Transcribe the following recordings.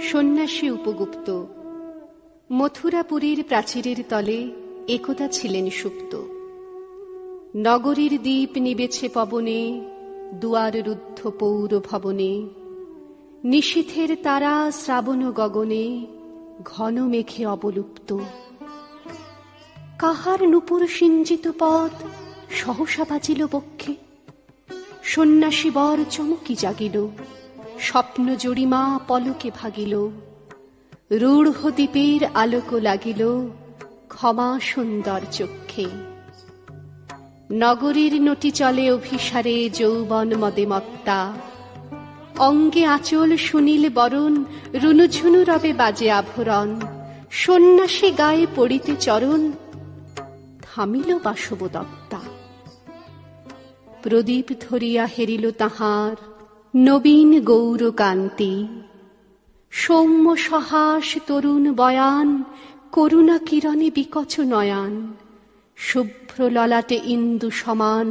সন্ন্যাসী উপগুপ্ত। মথুরাপুরীর প্রাচীরের তলে একদা ছিলেন সুপ্ত। নগরীর দীপ নিবেছে পবনে, দুয়ার রুদ্ধ পৌর ভবনে। নিশীথের তারা শ্রাবণ গগনে, ঘন মেঘে অবলুপ্ত। কাহার নূপুর সিঞ্চিত পদ সহসা বাজিল বক্ষে। সন্ন্যাসী বর চমকি জাগিল, স্বপ্ন জরিমা পলকে ভাগিল। রূঢ় দ্বীপের আলোক লাগিল, ক্ষমা সুন্দর চক্ষে। নগরীর নটি চলে অভিসারে, যৌবন মদে মত্তা। অঙ্গে আঁচল সুনীল বরণ, রুনুঝুনু রবে বাজে আভরণ। সন্ন্যাসী গায়ে পড়িতে চরণ, থামিল বাসবদত্তা। প্রদীপ ধরিয়া হেরিল তাহার নবীন গৌরকান্তি। সৌম্য সহাস তরুণ বয়ান, করুণা কিরণে বিকচ নয়ান। শুভ্র ললাটে ইন্দু সমান,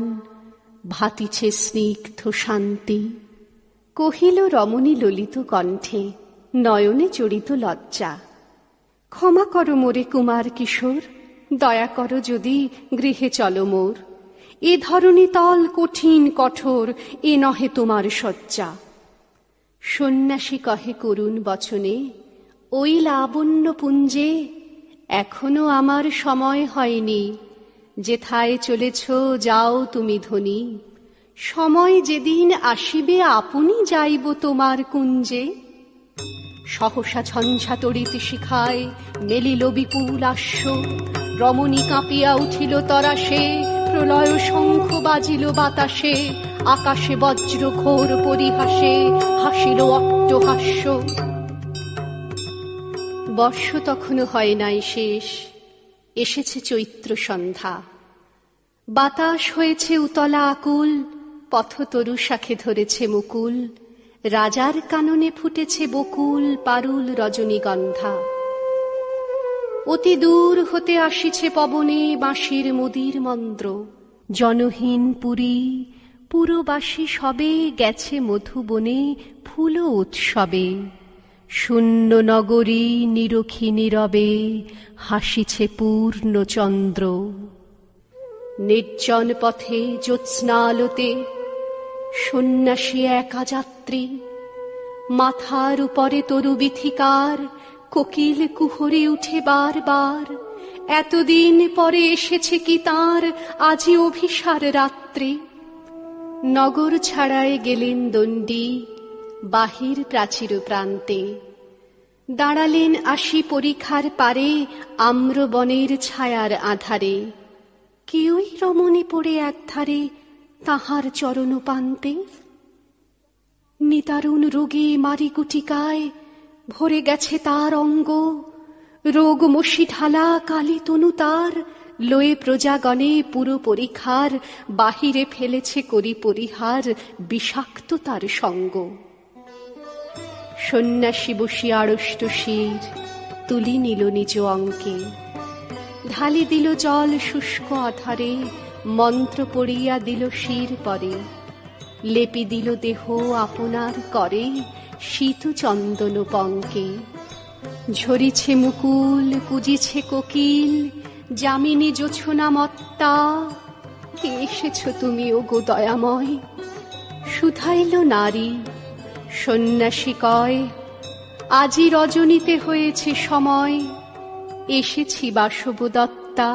ভাতিছে স্নিগ্ধ শান্তি। কহিল রমণী ললিত কণ্ঠে, নয়নে জড়িত লজ্জা। ক্ষমা করো মোরে কুমার কিশোর, দয়া করো যদি গৃহে চলো মোর। এ ধরণী তল কঠিন কঠোর, এ নহে তোমার শয্যা। সন্ন্যাসী কহে করুণ বচনে, ওই লাবণ্য পুঞ্জে এখনো আমার সময় হয়নি। যেথায় চলেছ যাও তুমি ধনী, সময় যেদিন আসিবে আপনি যাইব তোমার কুঞ্জে। সহসা ঝঞ্ঝা তড়িৎ শিখায় মেলিল বিপুল আশ্ব। রমণী কাঁপিয়া উঠিল তরাসে, প্রলয় শঙ্খ বাজিল বাতাসে। আকাশে বজ্র ঘোর পরিহাসে, হাসিল অট্টহাস্য। বর্ষ তখনও হয় নাই শেষ, এসেছে চৈত্র সন্ধ্যা। বাতাস হয়েছে উতলা আকুল, পথতরু শাখে ধরেছে মুকুল। রাজার কাননে ফুটেছে বকুল, পারুল রজনীগন্ধা। অতি দূর হতে আসিছে পবনে বাঁশির মুদির মন্ত্র। জনহীন পুরী পুরবাসী সবে, গেছে মধুবনে ফুল উৎসবে। শূন্য নগরী নিরখী নীরবে, হাসিছে পূর্ণ চন্দ্র। নির্জন পথে জ্যোৎস্নালোতে সন্ন্যাসী একা যাত্রী। মাথার উপরে তরু বিথিকার, কোকিল কুহরে উঠে বার বার। এতদিন পরে এসেছে কি তাঁর আজি অভিসার রাত্রি। নগর ছাড়ায় গেলেন দণ্ডী, বাহির প্রাচীর প্রান্তে। দাঁড়ালেন আসি পরিখার পারে, আম্রবনের ছায়ার আধারে। কেউই রমণী পড়ে একধারে, তাহার চরণ পান্তে। নিতারুণ রোগে মারিগুটিকায় ভরে গেছে তার অঙ্গ। রোগ মশি ঢালা কালী তনু তার, লয়ে প্রজাগণে পুরো পরিখার। বাহিরে ফেলেছে করি পরিহার, বিষাক্ত তার সঙ্গ। সন্ন্যাসী বসি আড়ষ্ট শির, তুলি নিল নিজ অঙ্কে। ঢালি দিল জল শুষ্ক আধারে, মন্ত্র পড়িয়া দিল শির পরে। লেপি দিল দেহ আপনার করে, শীত চন্দন পঙ্কে। ঝরিছে মুকুল কুজিছে কোকিল, যামিনী জোছনা মত্তা। কে এসেছ তুমি ওগো দয়াময়, শুধাইল নারী। সন্ন্যাসী কয়, আজি রজনীতে হয়েছে সময়, এসেছি বাসবদত্তা।